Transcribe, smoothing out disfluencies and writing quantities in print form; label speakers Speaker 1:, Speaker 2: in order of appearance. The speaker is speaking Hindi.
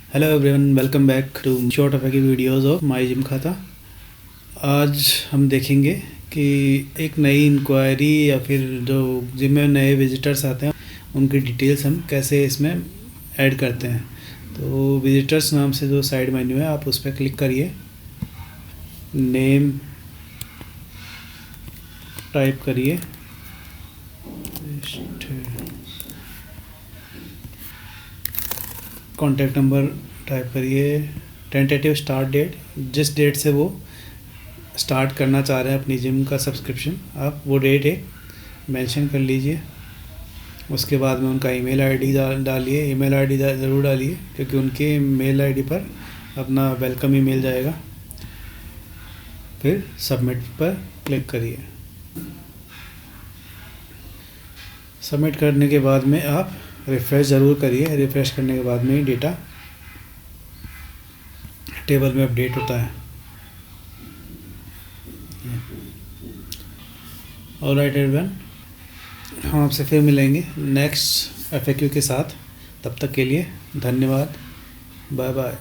Speaker 1: Hello everyone, welcome back to short of की वीडियोस ऑफ माई जिम खाता। आज हम देखेंगे कि एक नई इंक्वायरी या फिर जो जिम में नए विजिटर्स आते हैं उनकी डिटेल्स हम कैसे इसमें ऐड करते हैं। तो विजिटर्स नाम से जो साइड मेन्यू है आप उस पर क्लिक करिए, नेम टाइप करिए, कॉन्टैक्ट नंबर टाइप करिए, टेंटेटिव स्टार्ट डेट, जिस डेट से वो स्टार्ट करना चाह रहे हैं अपनी जिम का सब्सक्रिप्शन, आप वो डेट एक मेंशन कर लीजिए। उसके बाद में उनका ईमेल आईडी डालिए, ईमेल आईडी ज़रूर डालिए क्योंकि उनके मेल आईडी पर अपना वेलकम ईमेल जाएगा। फिर सबमिट पर क्लिक करिए। सबमिट करने के बाद में आप रिफ़्रेश ज़रूर करिए। रिफ़्रेश करने के बाद में ही डेटा टेबल में अपडेट होता है। ऑलराइट एवरीवन, हम आपसे फिर मिलेंगे नेक्स्ट एफएक्यू के साथ। तब तक के लिए धन्यवाद, बाय बाय।